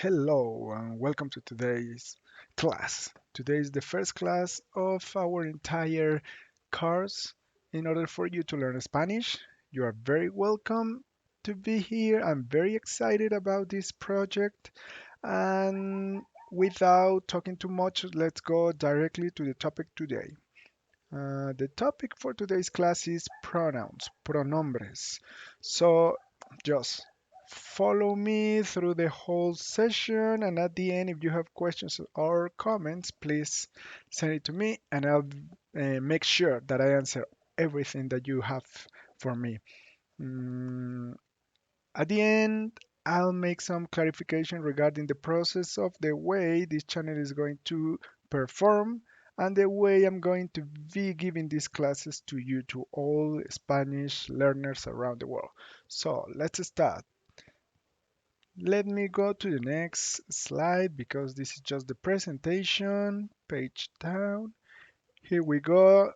Hello and welcome to today's class. Today is the first class of our entire course. In order for you to learn Spanish, you are very welcome to be here. I'm very excited about this project. And without talking too much, let's go directly to the topic today. The topic for today's class is pronouns, pronombres. So just follow me through the whole session, and at the end, if you have questions or comments, please send it to me, and I'll make sure that I answer everything that you have for me. Mm, at the end, I'll make some clarification regarding the process of the way this channel is going to perform and the way I'm going to be giving these classes to you, to all Spanish learners around the world. So let's start. Let me go to the next slide because this is just the presentation. Page down. Here we go.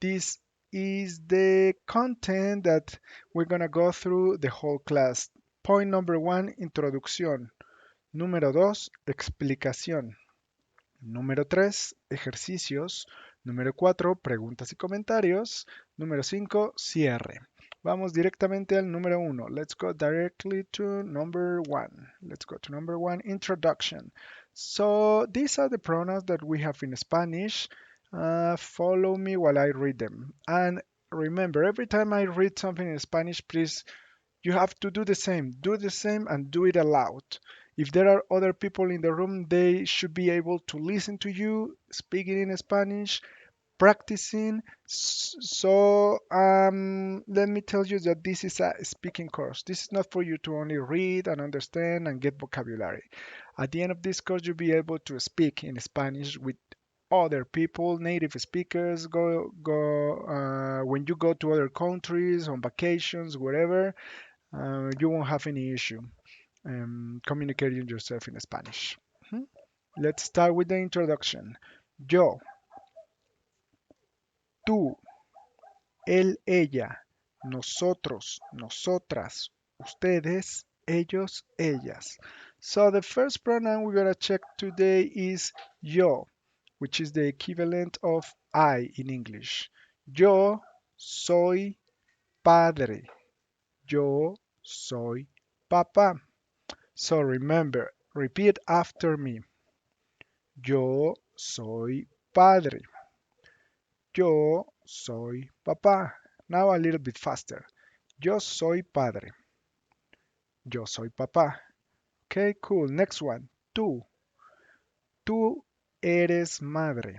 This is the content that we're going to go through the whole class. Point number one, introducción. Número dos, explicación. Número tres, ejercicios. Número cuatro, preguntas y comentarios. Número cinco, cierre. Vamos directamente al número uno. Let's go directly to number one. Let's go to number one, introduction. So these are the pronouns that we have in Spanish. Follow me while I read them. And remember, every time I read something in Spanish, please, you have to do the same. Do the same and do it aloud. If there are other people in the room, they should be able to listen to you speaking in Spanish, practicing. Let me tell you that this is a speaking course. This is not for you to only read and understand and get vocabulary. At the end of this course, you'll be able to speak in Spanish with other people, native speakers. When you go to other countries on vacations, wherever, you won't have any issue communicating yourself in Spanish. Mhm. Let's start with the introduction. Yo, tú, él, ella, nosotros, nosotras, ustedes, ellos, ellas. So the first pronoun we're going to check today is yo, which is the equivalent of I in English. Yo soy padre. Yo soy papá. So remember, repeat after me. Yo soy padre. Yo soy papá. Now a little bit faster. Yo soy padre. Yo soy papá. Okay, cool. Next one. Tú. Tú eres madre.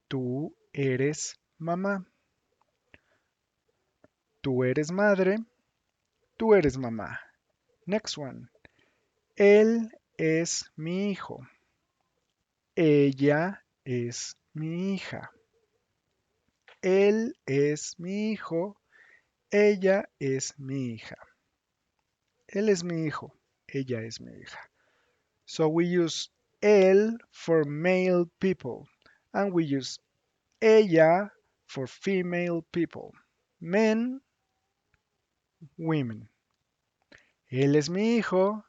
Tú eres mamá. Tú eres madre. Tú eres mamá. Next one. Él es mi hijo. Ella es mi hija. Él es mi hijo. Ella es mi hija. Él es mi hijo. Ella es mi hija. So we use él for male people and we use ella for female people. Men, women. Él es mi hijo.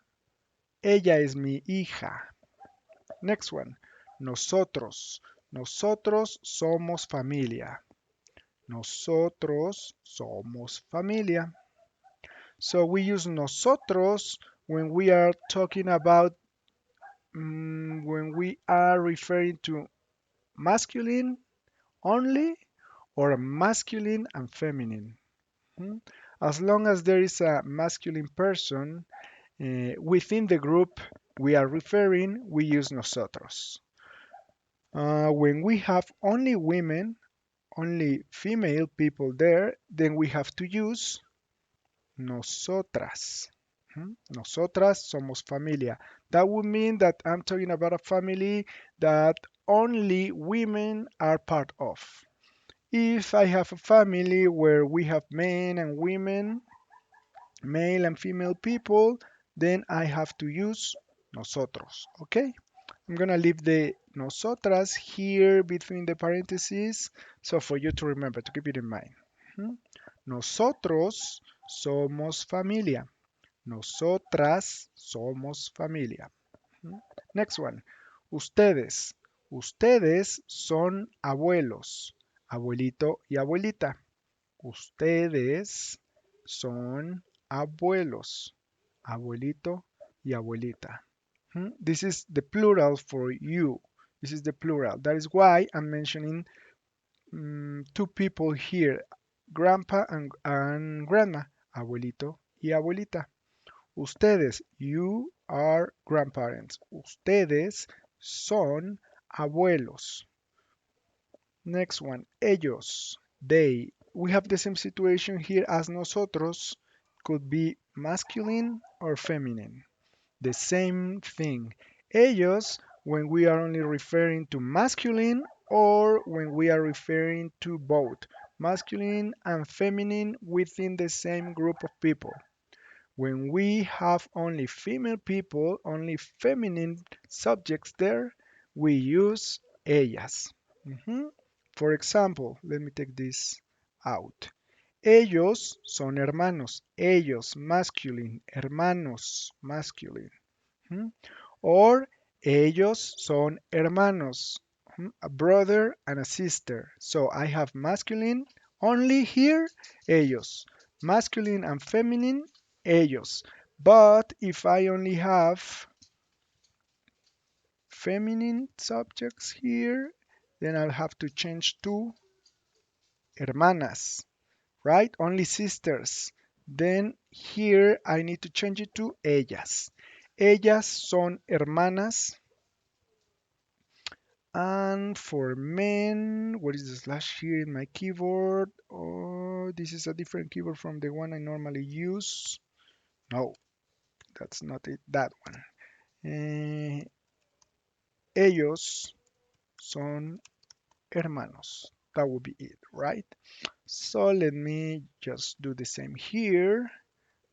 Ella es mi hija. Next one. Nosotros. Nosotros somos familia. Nosotros somos familia. So we use nosotros when we are talking about when we are referring to masculine only or masculine and feminine. Hmm? As long as there is a masculine person within the group we are referring, we use nosotros. When we have only women, only female people there, then we have to use nosotras. Nosotras somos familia. That would mean that I'm talking about a family that only women are part of. If I have a family where we have men and women, male and female people, then I have to use nosotros. Okay? I'm gonna leave the nosotras here between the parentheses, so for you to remember, to keep it in mind. Nosotros somos familia. Nosotras somos familia. Next one. Ustedes. Ustedes son abuelos. Abuelito y abuelita. Ustedes son abuelos. Abuelito y abuelita. This is the plural for you. This is the plural. That is why I'm mentioning two people here, grandpa and grandma, abuelito y abuelita. Ustedes, you are grandparents. Ustedes son abuelos. Next one, ellos, they. We have the same situation here as nosotros. Could be masculine or feminine. The same thing. Ellos when we are only referring to masculine or when we are referring to both masculine and feminine within the same group of people. When we have only female people, only feminine subjects there, we use ellas. Mhm. For example, let me take this out. Ellos son hermanos. Ellos, masculine. Hermanos, masculine. Mhm. Or ellos son hermanos. A brother and a sister. So I have masculine only here, ellos. Masculine and feminine, ellos. But if I only have feminine subjects here, then I'll have to change to hermanas, right? Only sisters. Then here I need to change it to ellas. Ellas son hermanas. And for men, what is the slash here in my keyboard? Oh, this is a different keyboard from the one I normally use. No, that's not it, that one. Ellos son hermanos. That would be it, right? So let me just do the same here.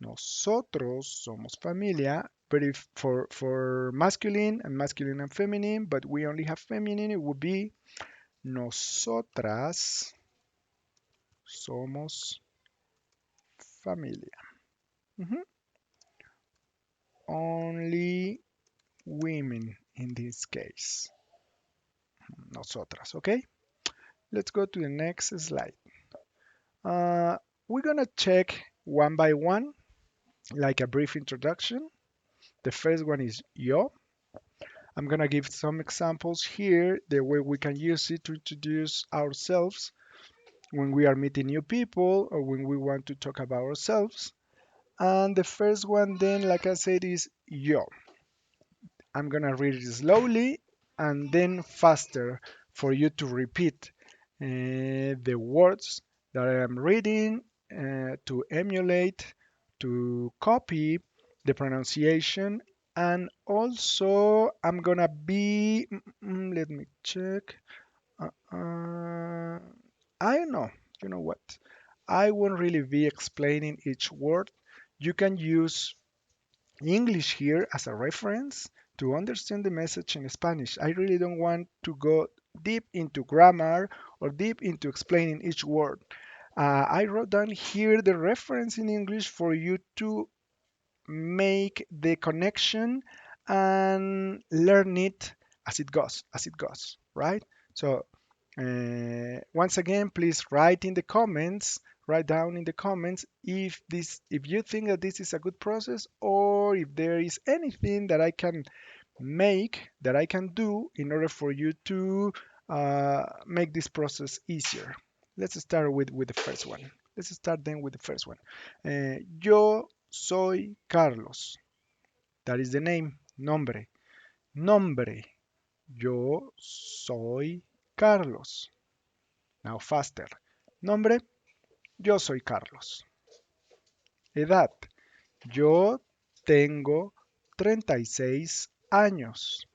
Nosotros somos familia, but if for masculine and feminine, but we only have feminine, it would be nosotras somos familia. Mhm. Only women in this case. Nosotras, okay? Let's go to the next slide. Uh, we're gonna check one by one, like a brief introduction. The first one is yo. I'm gonna give some examples here, the way we can use it to introduce ourselves when we are meeting new people or when we want to talk about ourselves. And the first one, then, like I said, is yo. I'm gonna read it slowly and then faster for you to repeat the words that I am reading to emulate, to copy the pronunciation, and also I'm gonna be, let me check. Uh, uh, I don't know. You know what? I won't really be explaining each word. You can use English here as a reference to understand the message in Spanish. I really don't want to go deep into grammar or deep into explaining each word. I wrote down here the reference in English for you to make the connection and learn it as it goes, right? So once again, please write down in the comments if you think that this is a good process or if there is anything that I can that I can do in order for you to make this process easier. Let's start with the first one. Let's start then with the first one. Yo soy Carlos. That is the name, nombre. Nombre. Yo soy Carlos. Now faster. Nombre, yo soy Carlos. Edad, yo tengo 36 años.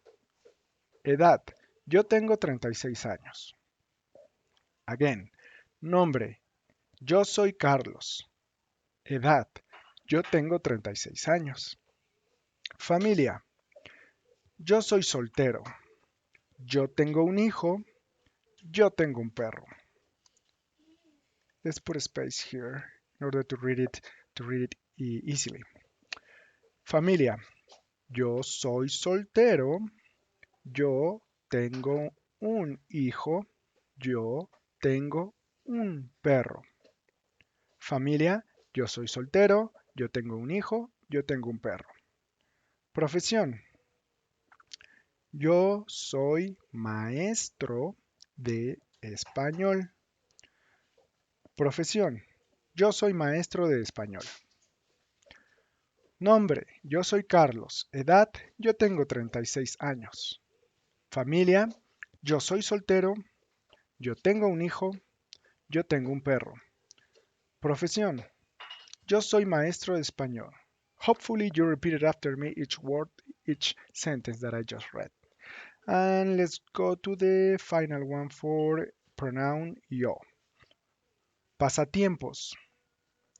Edad, yo tengo 36 años. Again, nombre, yo soy Carlos. Edad, yo tengo 36 años. Familia, yo soy soltero. Yo tengo un hijo. Yo tengo un perro. Let's put a space here in order to read it easily. Familia. Yo soy soltero. Yo tengo un hijo. Yo tengo un perro. Familia. Yo soy soltero. Yo tengo un hijo. Yo tengo un perro. Profesión. Yo soy maestro de español. Profesión. Yo soy maestro de español. Nombre. Yo soy Carlos. Edad. Yo tengo 36 años. Familia. Yo soy soltero. Yo tengo un hijo. Yo tengo un perro. Profesión. Yo soy maestro de español. Hopefully you repeated after me each word, each sentence that I just read. And let's go to the final one for pronoun yo. Pasatiempos.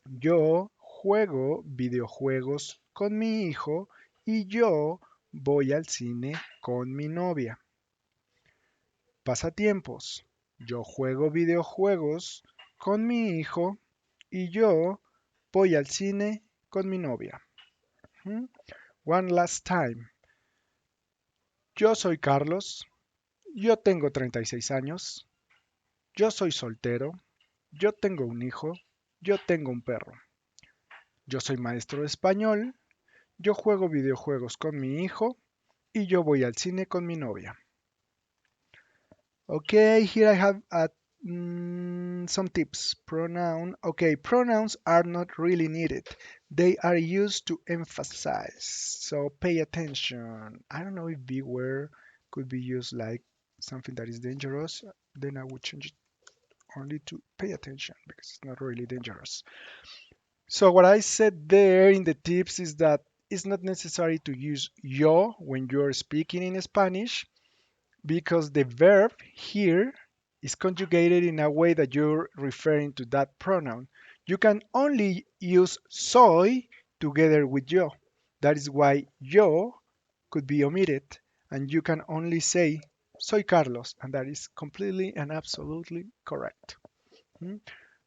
Yo juego videojuegos con mi hijo y yo voy al cine con mi novia. Pasatiempos. Yo juego videojuegos con mi hijo y yo voy al cine con mi novia. ¿Mm? One last time. Yo soy Carlos. Yo tengo 36 años. Yo soy soltero. Yo tengo un hijo. Yo tengo un perro. Yo soy maestro de español. Yo juego videojuegos con mi hijo y yo voy al cine con mi novia. Okay, here I have some tips. Okay, pronouns are not really needed. They are used to emphasize. So pay attention. I don't know if beware could be used like something that is dangerous. Then I would change it only to pay attention because it's not really dangerous. So what I said there in the tips is that it's not necessary to use yo when you're speaking in Spanish because the verb here is conjugated in a way that you're referring to that pronoun. You can only use soy together with yo. That is why yo could be omitted and you can only say soy Carlos, and that is completely and absolutely correct. Hmm?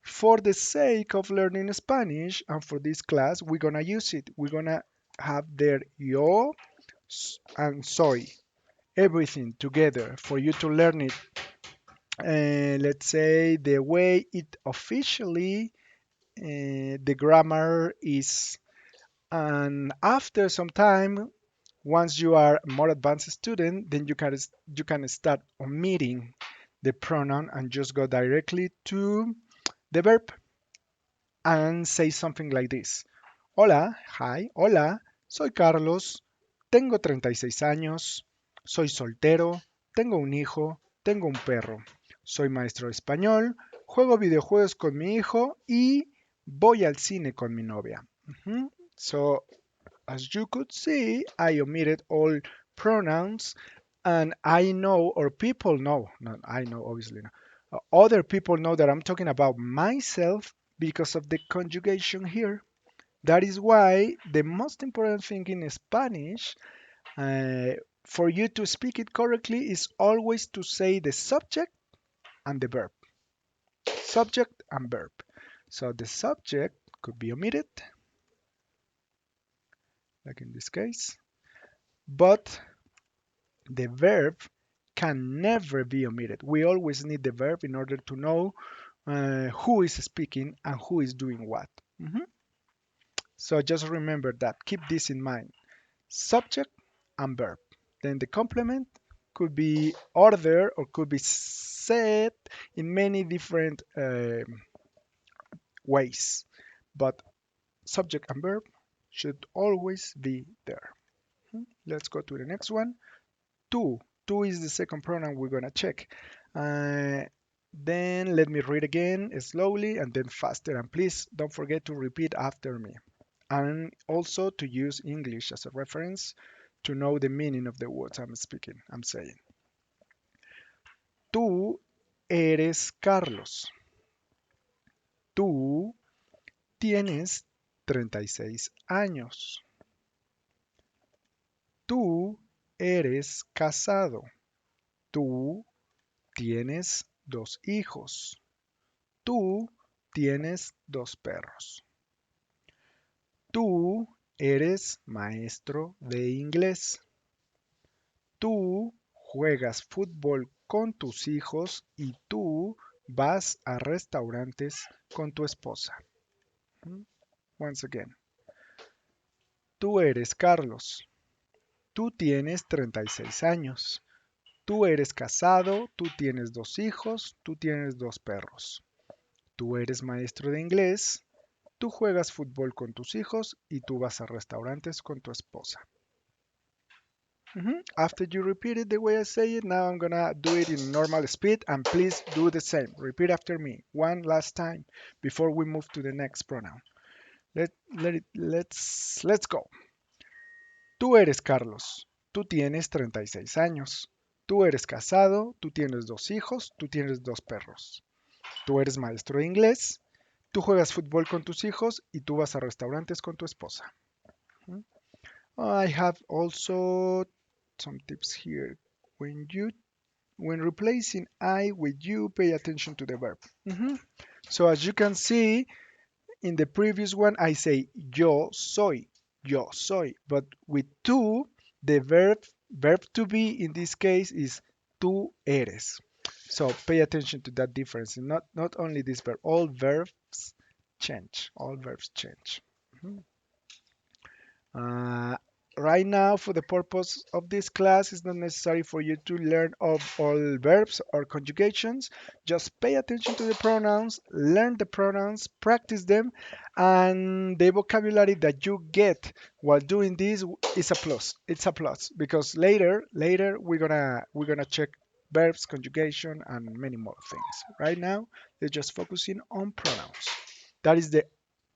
For the sake of learning Spanish and for this class, we're gonna use it. We're gonna have there yo and soy, everything together for you to learn it. Let's say the way it officially, the grammar is. And after some time, once you are a more advanced student, then you can start omitting the pronoun and just go directly to the verb and say something like this. Hola, hi, hola, soy Carlos, tengo 36 años, soy soltero, tengo un hijo, tengo un perro, soy maestro de español, juego videojuegos con mi hijo y voy al cine con mi novia. So, as you could see, I omitted all pronouns and I know, or people know, not I know, obviously, no. Other people know that I'm talking about myself because of the conjugation here. That is why the most important thing in Spanish, uh, for you to speak it correctly, is always to say the subject and the verb. Subject and verb. So the subject could be omitted, like in this case, but the verb can never be omitted. We always need the verb in order to know who is speaking and who is doing what. Mhm. So just remember that. Keep this in mind. Subject and verb. Then the complement could be ordered or could be said in many different ways. But subject and verb should always be there. Let's go to the next one. Tú. Tú is the second pronoun we're going to check. Uh, then let me read again slowly and then faster. And please don't forget to repeat after me. And also to use English as a reference to know the meaning of the words I'm saying. Tú eres Carlos. Tú tienes 36 años. Tú eres casado. Tú tienes 2 hijos. Tú tienes 2 perros. Tú eres maestro de inglés. Tú juegas fútbol con tus hijos y tú vas a restaurantes con tu esposa. Once again. Tú eres Carlos. Tú tienes 36 años. Tú eres casado, tú tienes 2 hijos, tú tienes 2 perros. Tú eres maestro de inglés, tú juegas fútbol con tus hijos y tú vas a restaurantes con tu esposa. After you repeat it the way I say it, now I'm gonna do it in normal speed and please do the same. Repeat after me one last time before we move to the next pronoun. Let's go. Tú eres Carlos, tú tienes 36 años. Tú eres casado, tú tienes 2 hijos, tú tienes 2 perros. Tú eres maestro de inglés, tú juegas fútbol con tus hijos y tú vas a restaurantes con tu esposa. I have also some tips here. When replacing I with you, pay attention to the verb. So as you can see, in the previous one, I say yo soy, yo soy. But with tú, the verb to be in this case is tú eres. So pay attention to that difference. Not only this verb, all verbs change. All verbs change. Mhm. Uh, right now, for the purpose of this class, it's not necessary for you to learn of all verbs or conjugations. Just pay attention to the pronouns, learn the pronouns, practice them, and the vocabulary that you get while doing this is a plus. It's a plus because later we're gonna check verbs, conjugation, and many more things. Right now, they're just focusing on pronouns. That is the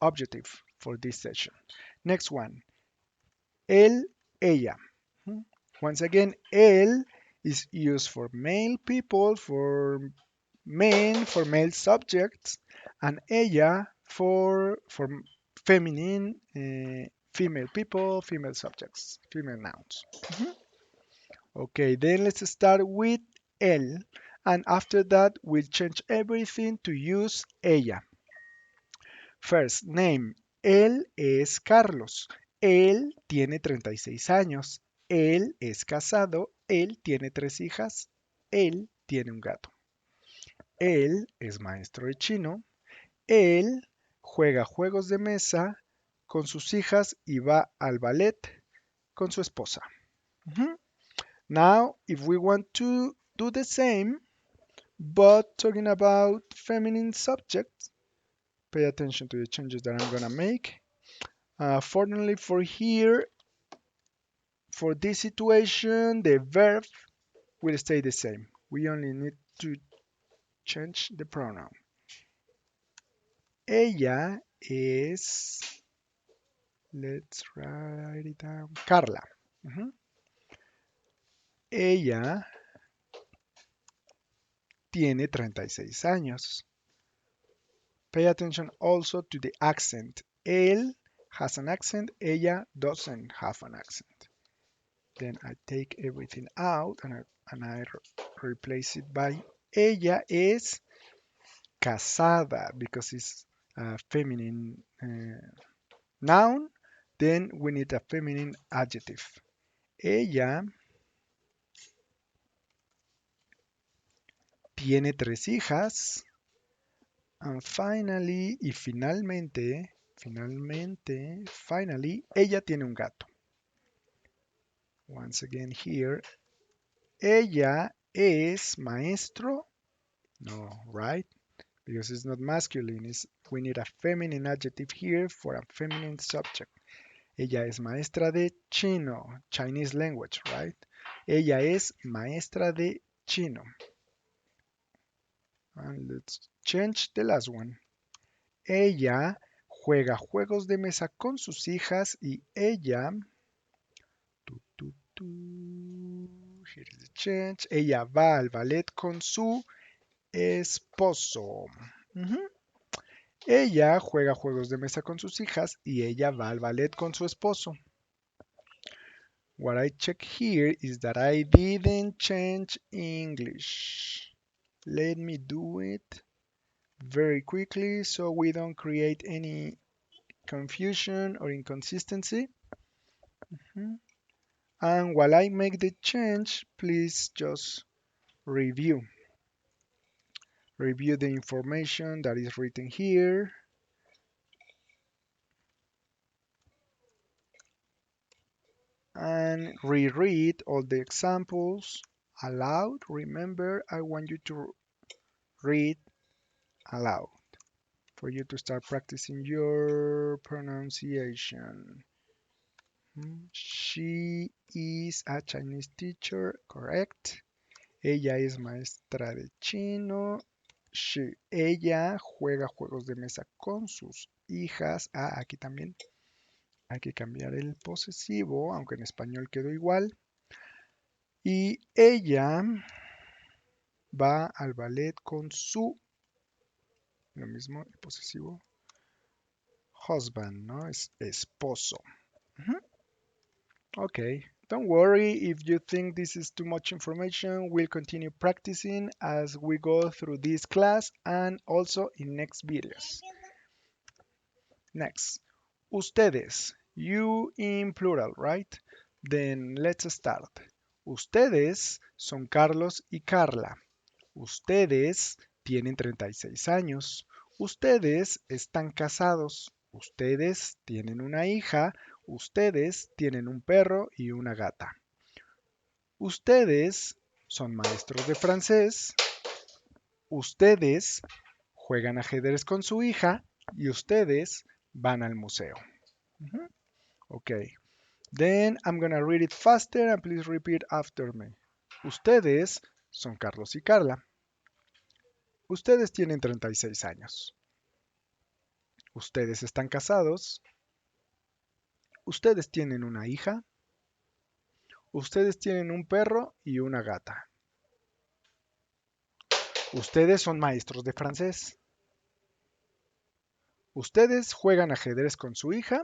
objective for this session. Next one. Él, ella. Once again, él is used for male people, for men, for male subjects, and ella for feminine, female people, female subjects, female nouns. Okay, then let's start with él, and after that we'll change everything to use ella. First, name. Él es Carlos. Él tiene 36 años. Él es casado. Él tiene 3 hijas. Él tiene un gato. Él es maestro de chino. Él juega juegos de mesa con sus hijas y va al ballet con su esposa. Now, if we want to do the same, but talking about feminine subjects, pay attention to the changes that I'm gonna make. Fortunately for here, for this situation, the verb will stay the same. We only need to change the pronoun. Ella es, let's write it down, Carla. Ella tiene 36 años. Pay attention also to the accent. Él has an accent, ella doesn't have an accent. Then I take everything out and I replace it by ella es casada because it's a feminine noun. Then we need a feminine adjective. Ella tiene 3 hijas. And finally, y finalmente, finally, ella tiene un gato. Once again here, ella es maestro. No, right? Because it's not masculine. We need a feminine adjective here for a feminine subject. Ella es maestra de chino, Chinese language, right? Ella es maestra de chino. And let's change the last one. Ella juega juegos de mesa con sus hijas y ella here is the change. Ella va al ballet con su esposo. Ella juega juegos de mesa con sus hijas y ella va al ballet con su esposo. What I check here is that I didn't change English. Let me do it very quickly so we don't create any confusion or inconsistency. Mhm. And while I make the change, please just review. Review the information that is written here. And reread all the examples aloud. Remember, I want you to read aloud for you to start practicing your pronunciation. She is a Chinese teacher, correct. Ella es maestra de chino. Ella juega juegos de mesa con sus hijas. Ah, aquí también hay que cambiar el posesivo, aunque en español quedó igual. Y ella va al ballet con su, lo mismo, el posesivo, husband, ¿no? Es esposo. Ujú. Okay, don't worry if you think this is too much information. We'll continue practicing as we go through this class and also in next videos. Next, ustedes, you in plural, right? Then let's start. Ustedes son Carlos y Carla. Ustedes tienen 36 años. Ustedes están casados. Ustedes tienen una hija. Ustedes tienen un perro y una gata. Ustedes son maestros de francés. Ustedes juegan ajedrez con su hija y ustedes van al museo. Ujú. Okay. Then I'm gonna read it faster and please repeat after me. Ustedes son Carlos y Carla. Ustedes tienen 36 años. Ustedes están casados. Ustedes tienen una hija. Ustedes tienen un perro y una gata. Ustedes son maestros de francés. Ustedes juegan ajedrez con su hija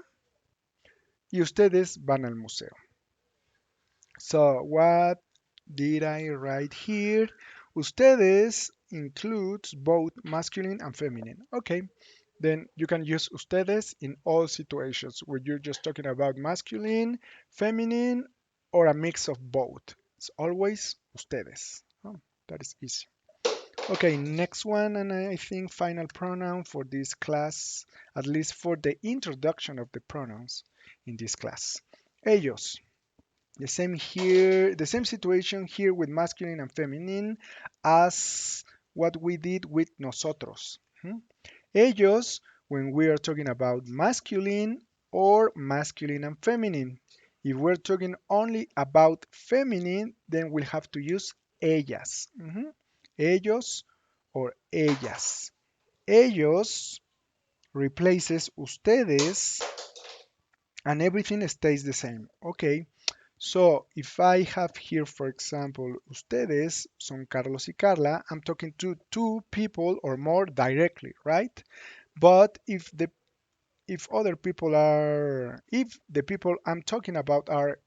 y ustedes van al museo. So, what did I write here? Ustedes includes both masculine and feminine. Okay, then you can use ustedes in all situations where you're just talking about masculine, feminine, or a mix of both. It's always ustedes. Oh, that is easy. Okay, next one, and I think final pronoun for this class, at least for the introduction of the pronouns in this class. Ellos. The same here, the same situation here with masculine and feminine as what we did with nosotros. Ellos, when we are talking about masculine or masculine and feminine. If we're talking only about feminine, then we'll have to use ellas. Ellos or ellas. Ellos replaces ustedes and everything stays the same. Okay. So if I have here, for example, ustedes son Carlos y Carla, I'm talking to two people or more directly, right? But if the people I'm talking about are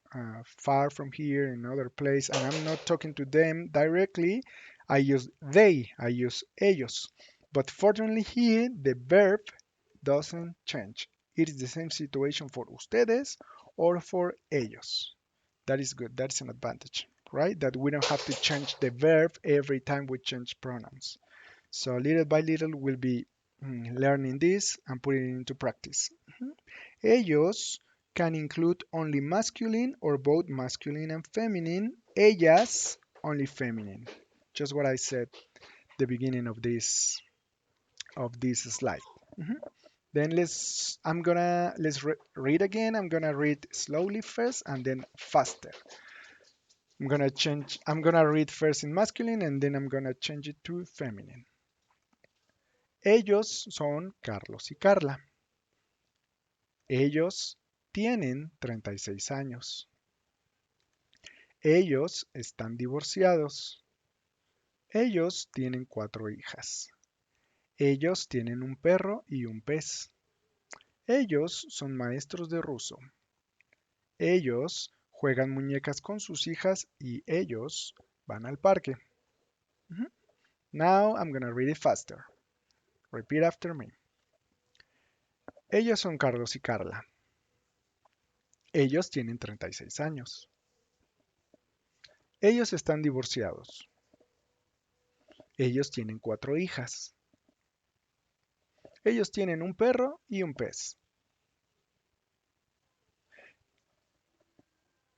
far from here in another place and I'm not talking to them directly, I use they, I use ellos. But fortunately here, the verb doesn't change. It is the same situation for ustedes or for ellos. That is good. That's an advantage, right? That we don't have to change the verb every time we change pronouns. So little by little, we'll be learning this and putting it into practice. Ellos can include only masculine or both masculine and feminine. Ellas, only feminine. Just what I said at the beginning of this slide. Mhm. Then let's read again. I'm gonna read slowly first and then faster. I'm gonna read first in masculine and then I'm gonna change it to feminine. Ellos son Carlos y Carla. Ellos tienen 36 años. Ellos están divorciados. Ellos tienen 4 hijas. Ellos tienen un perro y un pez. Ellos son maestros de ruso. Ellos juegan muñecas con sus hijas y ellos van al parque. Mhm. Now I'm gonna read it faster. Repeat after me. Ellos son Carlos y Carla. Ellos tienen 36 años. Ellos están divorciados. Ellos tienen 4 hijas. Ellos tienen un perro y un pez.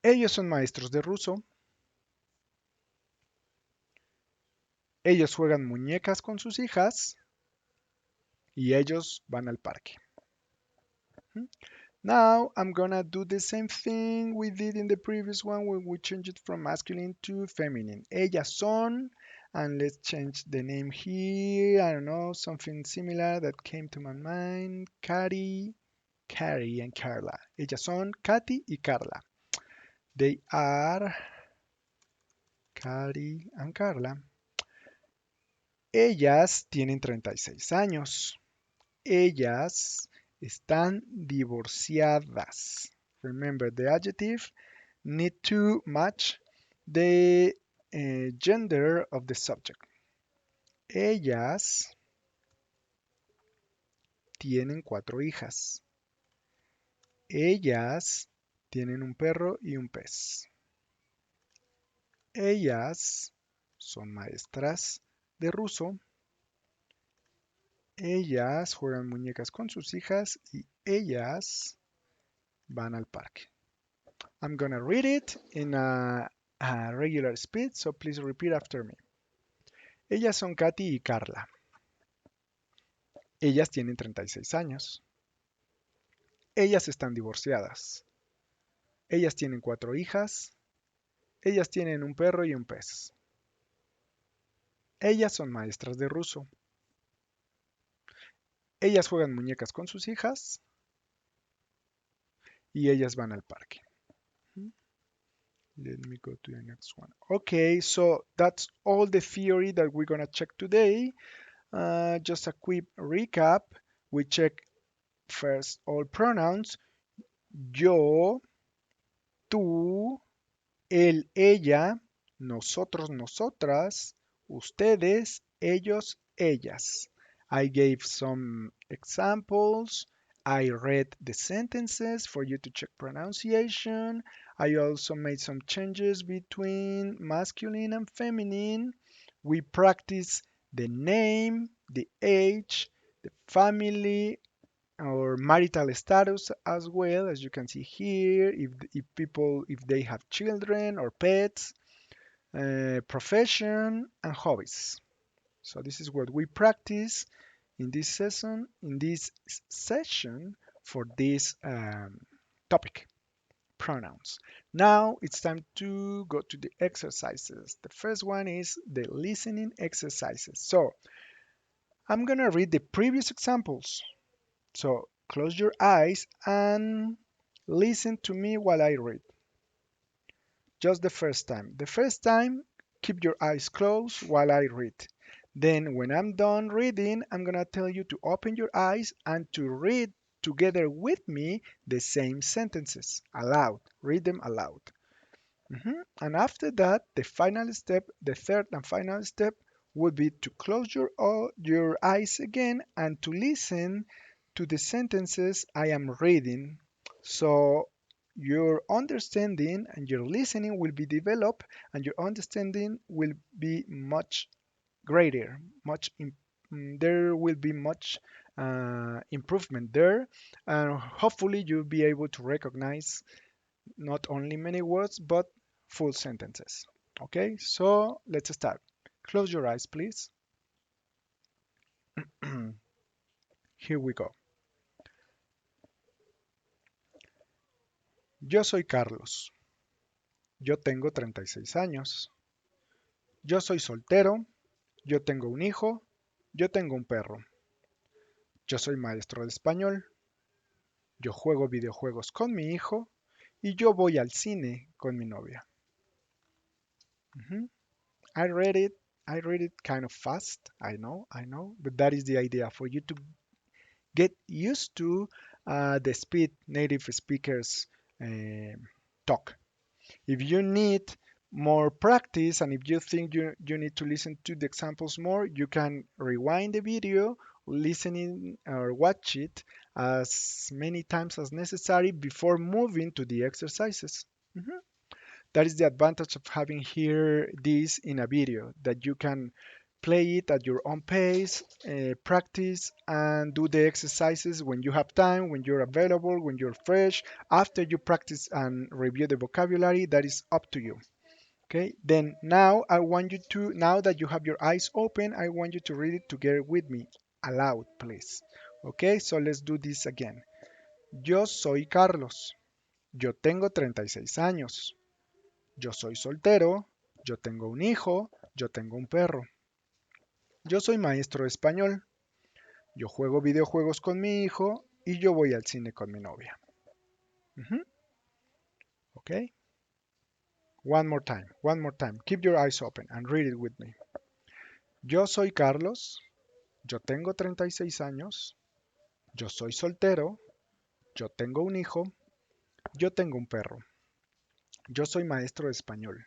Ellos son maestros de ruso. Ellos juegan muñecas con sus hijas y ellos van al parque. Now I'm gonna do the same thing we did in the previous one when we changed it from masculine to feminine. Ellas son, and let's change the name here. I don't know, something similar that came to my mind. Carrie and Carla. Ellas son Katy y Carla. They are Carrie and Carla. Ellas tienen 36 años. Ellas están divorciadas. Remember, the adjective need to match the gender of the subject. Ellas tienen 4 hijas. Ellas tienen un perro y un pez. Ellas son maestras de ruso. Ellas juegan muñecas con sus hijas y ellas van al parque. I'm gonna read it in a regular speed, so please repeat after me. Ellas son Katy y Carla. Ellas tienen 36 años. Ellas están divorciadas. Ellas tienen 4 hijas. Ellas tienen un perro y un pez. Ellas son maestras de ruso. Ellas juegan muñecas con sus hijas y ellas van al parque. Let me go to the next one. Okay, so that's all the theory that we're gonna check today. Just a quick recap. We check first all pronouns. Yo, tú, él, ella, nosotros, nosotras, ustedes, ellos, ellas. I gave some examples. I read the sentences for you to check pronunciation. I also made some changes between masculine and feminine. We practice the name, the age, the family, or marital status as well, as you can see here, if they have children or pets, profession and hobbies. So this is what we practice in this session for this topic, pronouns. Now it's time to go to the exercises. The first one is the listening exercises. So I'm gonna read the previous examples. So close your eyes and listen to me while I read. Just the first time. The first time, keep your eyes closed while I read. Then when I'm done reading, I'm gonna tell you to open your eyes and to read together with me the same sentences aloud. Read them aloud. And after that, the final step, the third and final step, would be to close your eyes again and to listen to the sentences I am reading. So your understanding and your listening will be developed and your understanding will be much greater. There will be much improvement there, and hopefully you'll be able to recognize not only many words but full sentences. Okay, so let's start. Close your eyes, please. Here we go. Yo soy Carlos. Yo tengo 36 años. Yo soy soltero. Yo tengo un hijo. Yo tengo un perro. Yo soy maestro de español. Yo juego videojuegos con mi hijo. Y yo voy al cine con mi novia. Mhm. I read it. I read it kind of fast. I know, but that is the idea for you to get used to the speed native speakers talk. If you need more practice and if you think you need to listen to the examples more, you can rewind the video, listen in or watch it as many times as necessary before moving to the exercises. Mhm. That is the advantage of having here this in a video, that you can play it at your own pace, practice, and do the exercises when you have time, when you're available, when you're fresh. After you practice and review the vocabulary, that is up to you. Okay, then now I want you to, now that you have your eyes open, I want you to read it together with me, aloud, please. Okay, so let's do this again. Yo soy Carlos. Yo tengo 36 años. Yo soy soltero. Yo tengo un hijo. Yo tengo un perro. Yo soy maestro de español. Yo juego videojuegos con mi hijo y yo voy al cine con mi novia. Ujú. Okay, one more time, one more time. Keep your eyes open and read it with me. Yo soy Carlos. Yo tengo 36 años. Yo soy soltero. Yo tengo un hijo. Yo tengo un perro. Yo soy maestro de español.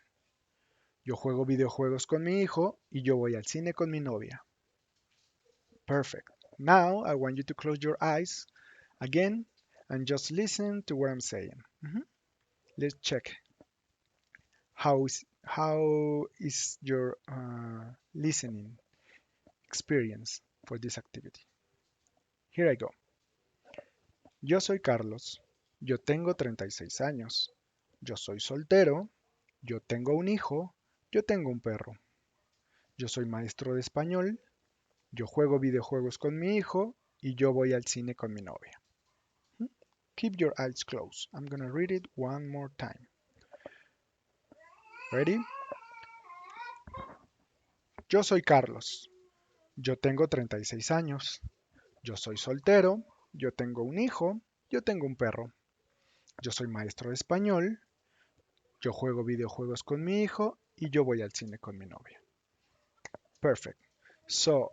Yo juego videojuegos con mi hijo y yo voy al cine con mi novia. Perfect. Now I want you to close your eyes again and just listen to what I'm saying. Mhm. Let's check how is your listening experience for this activity. Here I go. Yo soy Carlos. Yo tengo 36 años. Yo soy soltero. Yo tengo un hijo. Yo tengo un perro. Yo soy maestro de español. Yo juego videojuegos con mi hijo y yo voy al cine con mi novia. Keep your eyes closed. I'm gonna read it one more time. Ready? Yo soy Carlos. Yo tengo 36 años. Yo soy soltero. Yo tengo un hijo. Yo tengo un perro. Yo soy maestro de español. Yo juego videojuegos con mi hijo y yo voy al cine con mi novia. Perfect. So,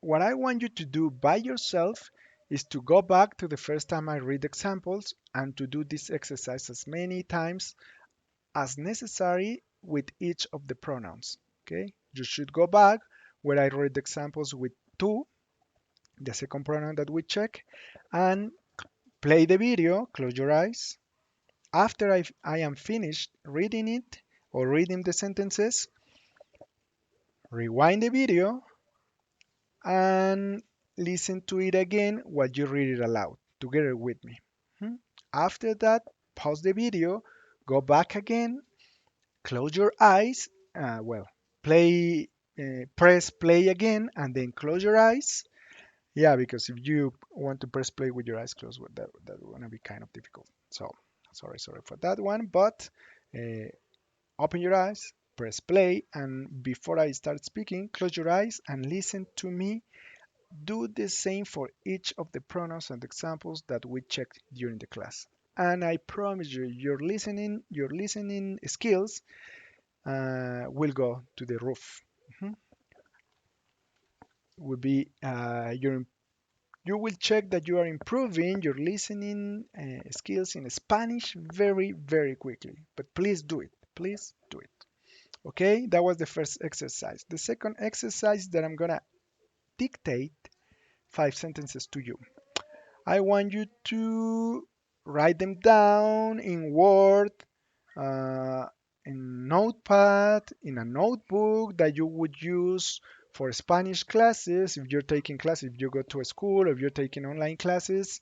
what I want you to do by yourself is to go back to the first time I read examples and to do this exercise as many times as necessary with each of the pronouns. Okay? You should go back where I read examples with to, the second pronoun that we check, and play the video, close your eyes. After I am finished reading it or reading the sentences, rewind the video and listen to it again while you read it aloud together with me. Hmm? After that, pause the video, go back again, close your eyes, play, press play again, and then close your eyes. Yeah, because if you want to press play with your eyes closed, well, that would gonna be kind of difficult. So, sorry for that one, but uh, open your eyes, press play, and before I start speaking, close your eyes and listen to me do the same for each of the pronouns and examples that we checked during the class. And I promise you, your listening skills will go to the roof. Mhm. Will be you will check that you are improving your listening skills in Spanish very, very quickly. But please do it. Please do it. Okay, that was the first exercise. The second exercise that I'm gonna dictate 5 sentences to you. I want you to write them down in Word, uh, in Notepad, in a notebook that you would use for Spanish classes. If you're taking classes, if you go to a school, if you're taking online classes,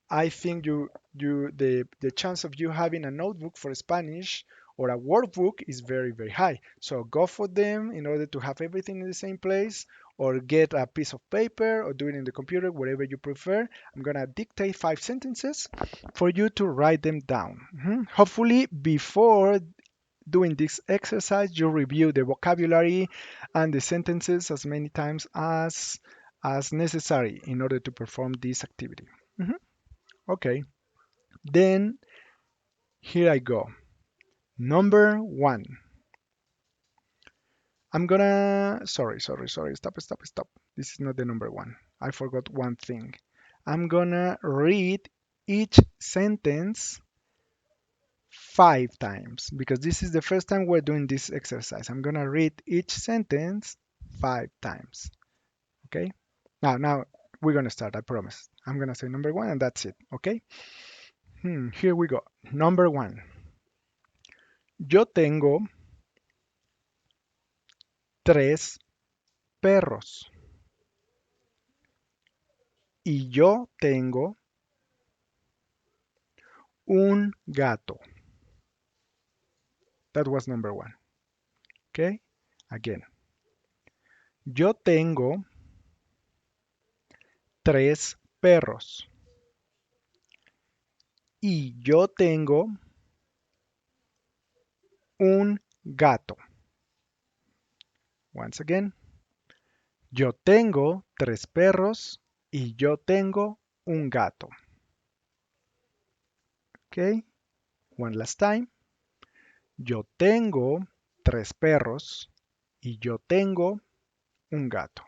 I think the chance of you having a notebook for Spanish or a workbook is very, very high. So go for them in order to have everything in the same place, or get a piece of paper or do it in the computer, whatever you prefer. I'm gonna dictate 5 sentences for you to write them down. Mhm. Hopefully before doing this exercise you review the vocabulary and the sentences as many times as necessary in order to perform this activity. Mhm. Okay, then here I go. Number one. I'm gonna, sorry. Stop. This is not the number one. I forgot one thing. I'm gonna read each sentence 5 times because this is the first time we're doing this exercise. I'm gonna read each sentence 5 times. Okay? Now, We're gonna start, I promise. I'm gonna say number one and that's it, okay? Here we go. Number one. Yo tengo 3 perros. Y yo tengo un gato. That was number one. Okay? Again. Yo tengo 3 perros. Y yo tengo un gato. Once again. Yo tengo 3 perros y yo tengo un gato. Okay? One last time. Yo tengo 3 perros y yo tengo un gato.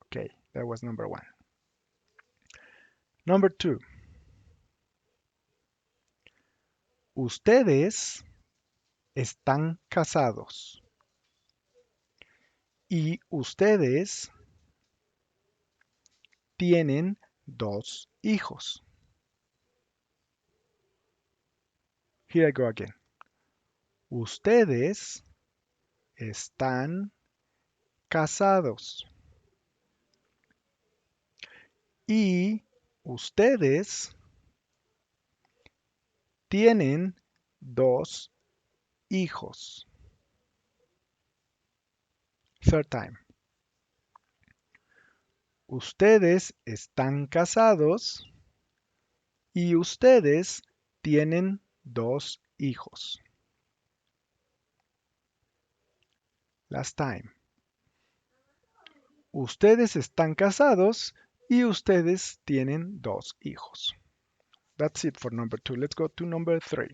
Okay, that was number one. Number two. Ustedes están casados y ustedes tienen 2 hijos. Here I go again. Ustedes están casados y ustedes tienen 2 hijos. Third time. Ustedes están casados y ustedes tienen 2 hijos. Last time. Ustedes están casados y ustedes tienen 2 hijos. That's it for number two. Let's go to number three.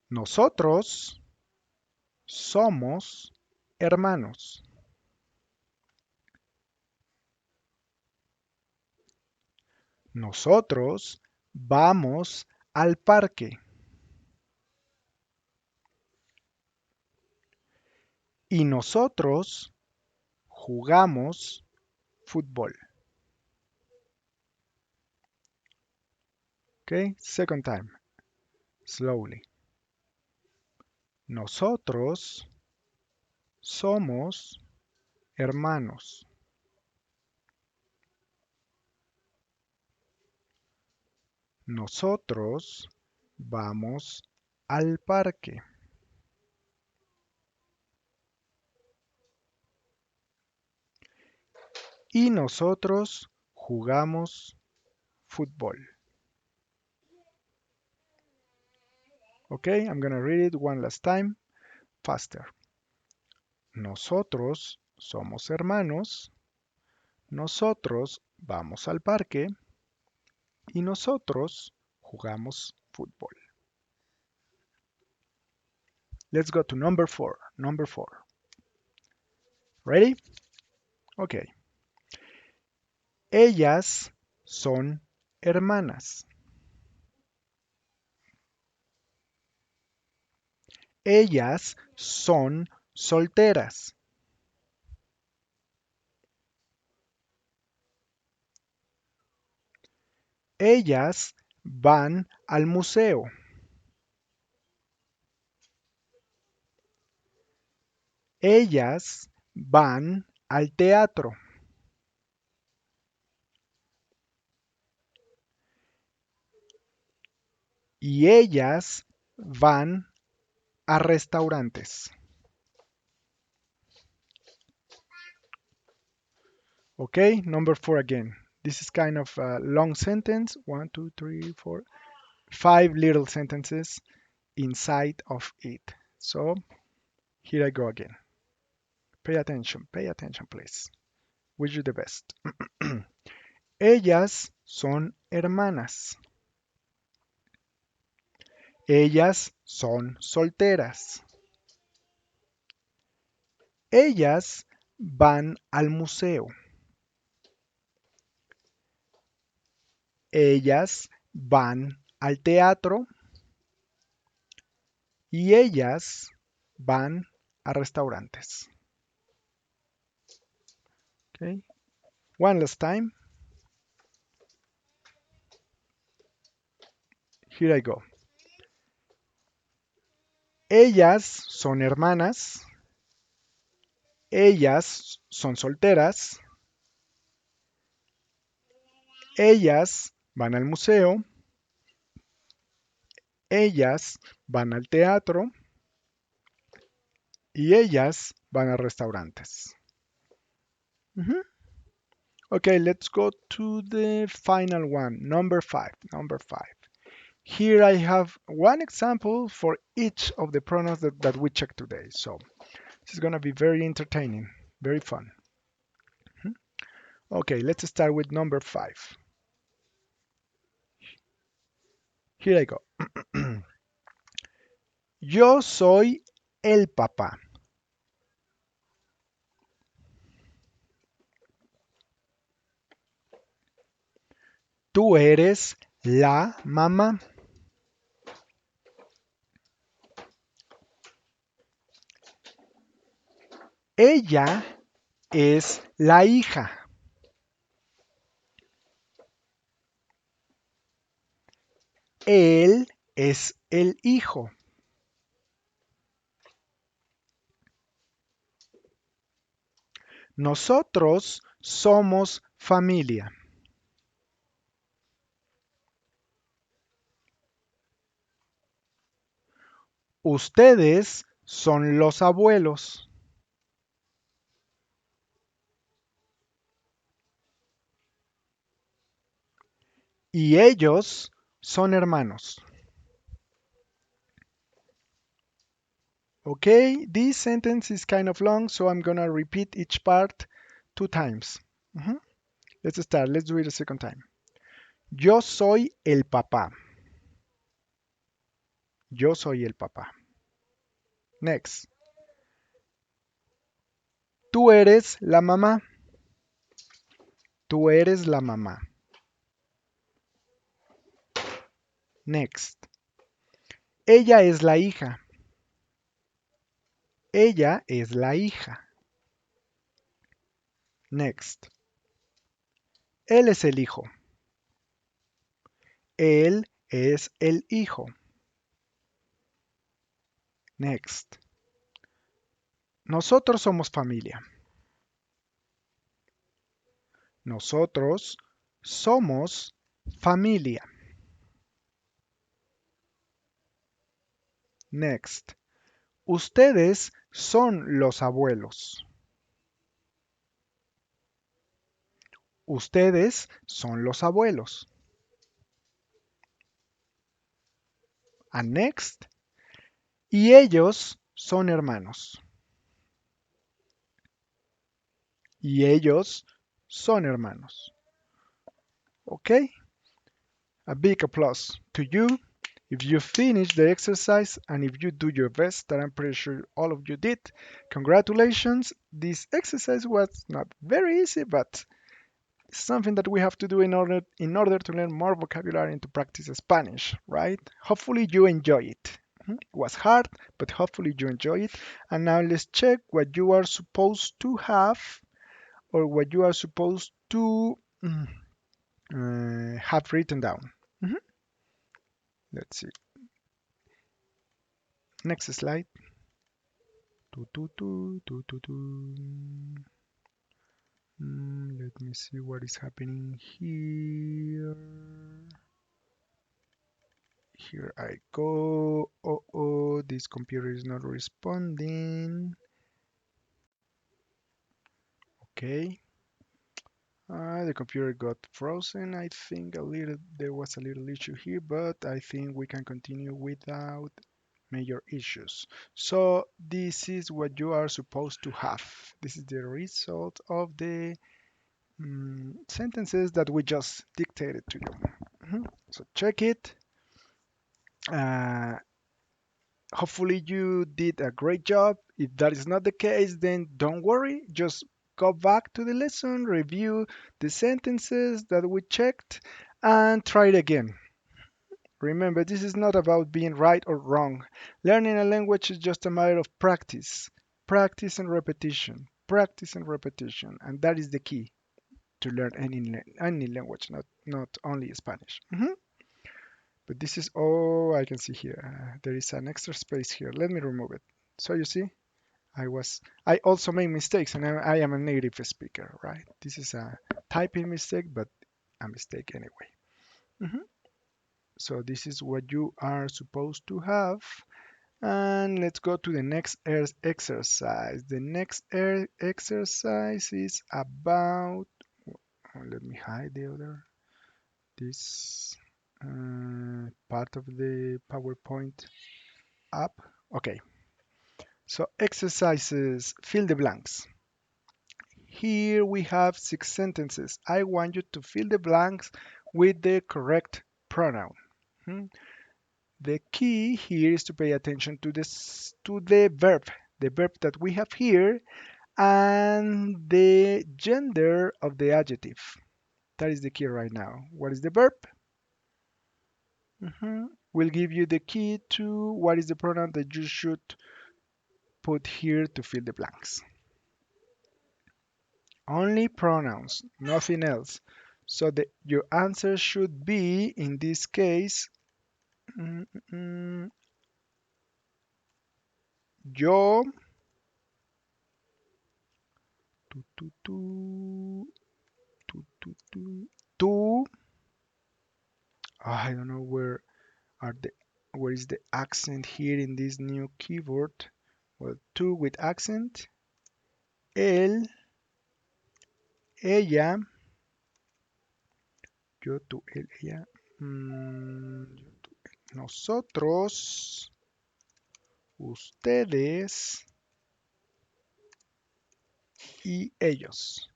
Nosotros somos hermanos. Nosotros vamos al parque. Y nosotros jugamos fútbol. Okay, second time. Slowly. Nosotros somos hermanos. Nosotros vamos al parque. Y nosotros jugamos fútbol. Okay, I'm gonna read it one last time, faster. Nosotros somos hermanos. Nosotros vamos al parque. Y nosotros jugamos fútbol. Let's go to number four. Number four. Ready? Okay. Ellas son hermanas. Ellas son solteras. Ellas van al museo. Ellas van al teatro. Y ellas van a restaurantes. Okay, number four again. This is kind of a long sentence. 1, 2, 3, 4, 5 little sentences inside of it. So here I go again. Pay attention, please. Wish you the best. Ellas son hermanas. Ellas son solteras. Ellas van al museo. Ellas van al teatro. Y ellas van a restaurantes. Okay. One last time. Here I go. Ellas son hermanas. Ellas son solteras. Ellas van al museo. Ellas van al teatro. Y ellas van a restaurantes. Mhm. Okay, let's go to the final one, number five. Number five. Here I have one example for each of the pronouns that we checked today. So this is going to be very entertaining, very fun. Mhm. Okay, let's start with number five. Here I go. Yo soy el papá. Tú eres la mamá. Ella es la hija. Él es el hijo. Nosotros somos familia. Ustedes son los abuelos. Y ellos son hermanos. Okay, this sentence is kind of long, so I'm gonna repeat each part 2 times. Mhm. Let's start. Let's do it a second time. Yo soy el papá. Yo soy el papá. Next. Tú eres la mamá. Tú eres la mamá. Next. Ella es la hija. Ella es la hija. Next. Él es el hijo. Él es el hijo. Next. Nosotros somos familia. Nosotros somos familia. Next. Ustedes son los abuelos. Ustedes son los abuelos. And next. Y ellos son hermanos. Y ellos son hermanos. Okay? A big applause to you if you finish the exercise and if you do your best, that I'm pretty sure all of you did. Congratulations. This exercise was not very easy, but it's something that we have to do in order to learn more vocabulary and to practice Spanish, right? Hopefully you enjoy it. It was hard, but hopefully you enjoy it. And now let's check what you are supposed to have or what you are supposed to have written down. Mhm. Let's see. Next slide. Tu, tu, tu, tu, tu, tu. Let me see what is happening here. Here I go. Oh, this computer is not responding. Okay. The computer got frozen. I think there was a little issue here, but I think we can continue without major issues. So this is what you are supposed to have. This is the result of the sentences that we just dictated to you. So check it. Uh, Hopefully you did a great job. If that is not the case, then don't worry. Just go back to the lesson, review the sentences that we checked, and try it again. Remember, this is not about being right or wrong. Learning a language is just a matter of practice. Practice and repetition. Practice and repetition. And that is the key. to learn any language, not only Spanish. But this is all I can see here. There is an extra space here. Let me remove it. So you see, I also make mistakes, and I am a native speaker, right? This is a typing mistake, but a mistake anyway. Mhm. So this is what you are supposed to have. And let's go to the next exercise. The next exercise is about, let me hide the other, this part of the PowerPoint app. Okay, so exercises, fill the blanks. Here we have 6 sentences. I want you to fill the blanks with the correct pronoun. Hmm. The key here is to pay attention to the verb that we have here, and the gender of the adjective. That is the key right now. What is the verb? Will give you the key to what is the pronoun that you should put here to fill the blanks. Only pronouns, nothing else. So your answer should be, in this case, mm, mm, yo, tú, tú, tú, tú. I don't know are the where is the accent here in this new keyboard. Well, tú with accent. Él, ella, yo, tú, él, ella. Yo, tú, él. Nosotros, ustedes y ellos.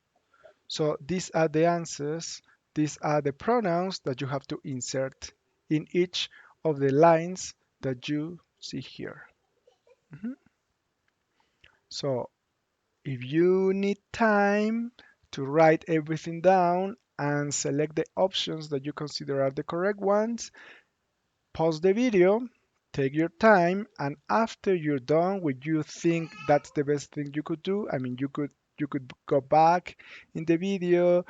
So these are the answers. These are the pronouns that you have to insert in each of the lines that you see here. Mhm. So if you need time to write everything down and select the options that you consider are the correct ones, pause the video, take your time, and after you're done with you think that's the best thing you could do, I mean you could go back in the video,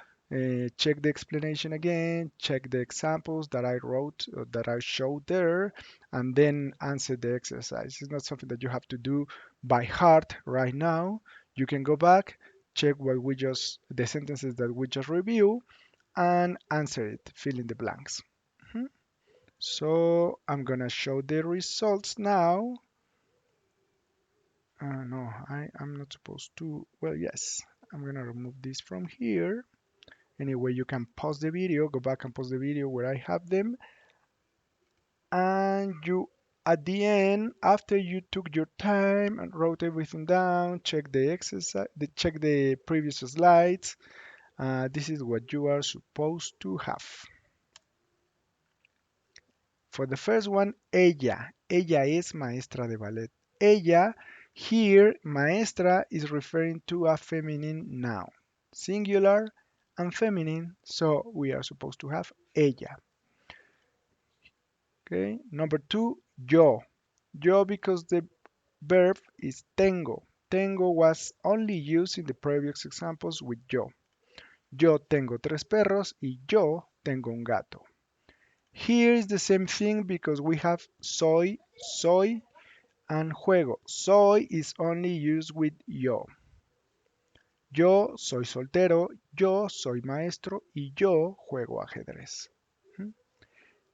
check the explanation again, check the examples that I wrote that I showed there, and then answer the exercise. It's not something that you have to do by heart right now. You can go back, check the sentences that we just review, and answer it, fill in the blanks. Mhm. So I'm gonna show the results now. No, I'm not supposed to. Well, yes, I'm gonna remove this from here. Anyway, you can pause the video, go back and pause the video where I have them. And you, at the end, after you took your time and wrote everything down, check the exercise, check the previous slides. This is what you are supposed to have. For the first one, ella. Ella es maestra de ballet. Ella, here, maestra is referring to a feminine noun. Singular and feminine, so we are supposed to have ella. Okay, number two, yo. Yo because the verb is tengo. Tengo was only used in the previous examples with yo. Yo tengo 3 perros y yo tengo un gato. Here is the same thing because we have soy, and juego. Soy is only used with yo. Yo soy soltero, yo soy maestro y yo juego ajedrez. Hmm?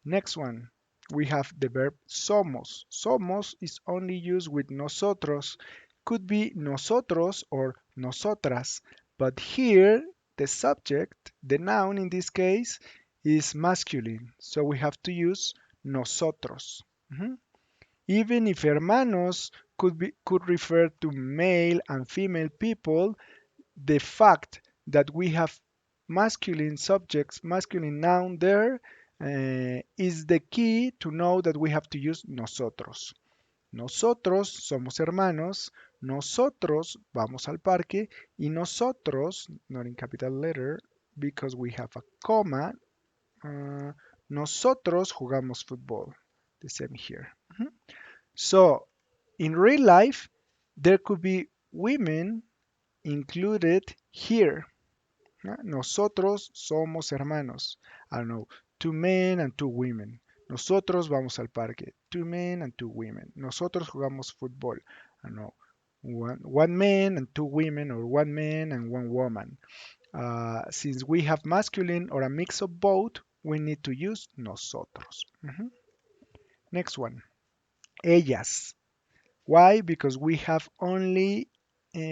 Next one, we have the verb somos. Somos is only used with nosotros. Could be nosotros or nosotras, but here the subject, the noun in this case, is masculine, so we have to use nosotros. Mhm. Even if hermanos could refer to male and female people, the fact that we have masculine subjects, masculine noun there, is the key to know that we have to use nosotros. Nosotros somos hermanos, nosotros vamos al parque, y nosotros, not in capital letter, because we have a comma, nosotros jugamos fútbol. The same here. So, in real life, there could be women included here. Nosotros somos hermanos. I don't know. Two men and two women. Nosotros vamos al parque. Two men and two women. Nosotros jugamos fútbol. I don't know. One man and two women, or one man and one woman. Since we have masculine or a mix of both, we need to use nosotros. Next one. Ellas. Why? Because we have only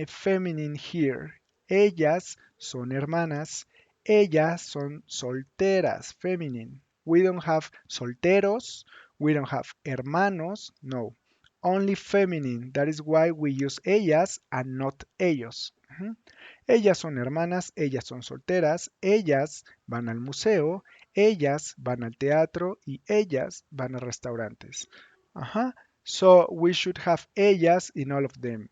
feminine here. Ellas son hermanas. Ellas son solteras, feminine. We don't have solteros. We don't have hermanos. No. Only feminine. That is why we use ellas and not ellos. Ellas son hermanas, ellas son solteras, ellas van al museo, ellas van al teatro y ellas van a restaurantes. Ajá. So we should have ellas in all of them.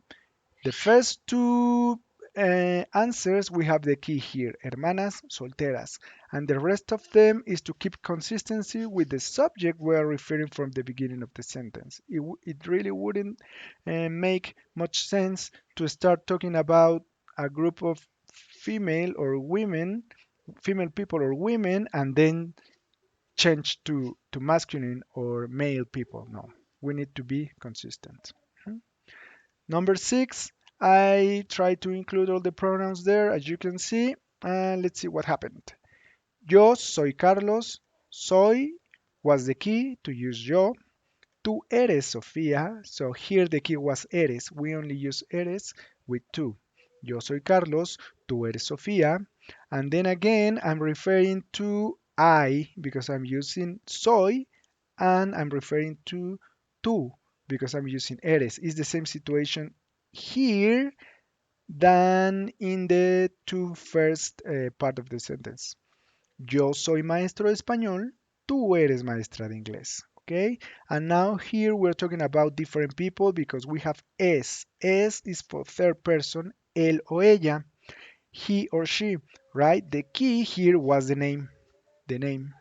The first two answers, we have the key here, hermanas, solteras. And the rest of them is to keep consistency with the subject we are referring from the beginning of the sentence. It really wouldn't make much sense to start talking about a group of female or women, female people or women, and then change to masculine or male people. No, we need to be consistent. Hmm. Number six, I try to include all the pronouns there, as you can see, and let's see what happened. Yo soy Carlos. Soy was the key to use yo. Tú eres Sofía. So here the key was eres. We only use eres with tú. Yo soy Carlos. Tú eres Sofía. And then again, I'm referring to I because I'm using soy, and I'm referring to tú because I'm using eres. It's the same situation here than in the two first part of the sentence. Yo soy maestro de español, tú eres maestra de inglés. Okay? And now here we're talking about different people because we have es. Es is for third person, él o ella, he or she, right? The key here was the name. The name.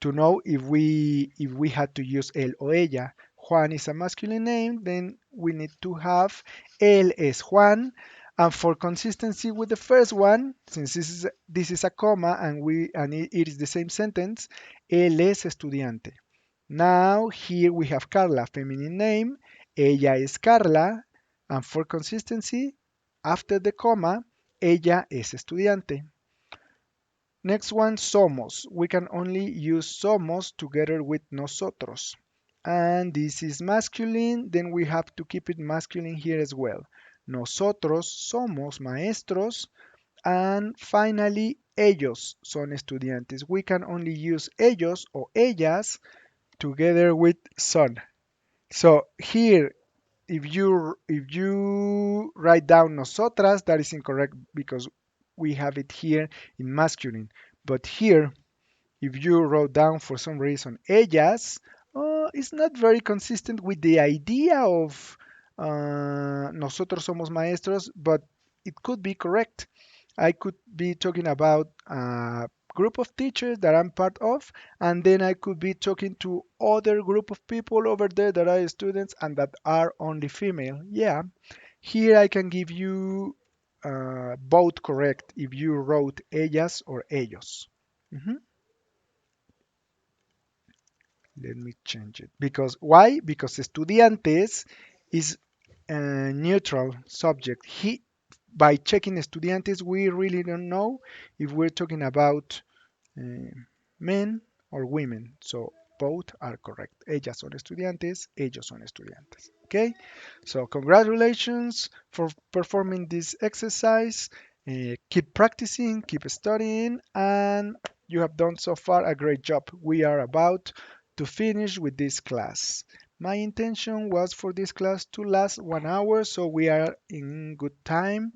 To know if we had to use él o ella. Juan is a masculine name, then we need to have él es Juan. And for consistency with the first one, since this is a comma and it is the same sentence, él es estudiante. Now here we have Carla, feminine name, ella es Carla, and for consistency, after the comma, ella es estudiante. Next one, somos. We can only use somos together with nosotros. And this is masculine, then we have to keep it masculine here as well. Nosotros somos maestros. And finally, ellos son estudiantes. We can only use ellos or ellas together with son. So here, if you write down nosotras, that is incorrect because we have it here in masculine. But here, if you wrote down for some reason ellas, it's not very consistent with the idea of nosotros somos maestros, but it could be correct. I could be talking about a group of teachers that I'm part of, and then I could be talking to other group of people over there that are students and that are only female. Yeah, here I can give you both correct if you wrote ellas or ellos. Mhm. Let me change it. Because why? Because estudiantes is a neutral subject. By checking estudiantes, we really don't know if we're talking about uh, men or women. So both are correct. Ellas son estudiantes, ellos son estudiantes. Okay? So congratulations for performing this exercise. Keep practicing, keep studying, and you have done so far a great job. We are about to finish with this class. My intention was for this class to last 1 hour, so we are in good time.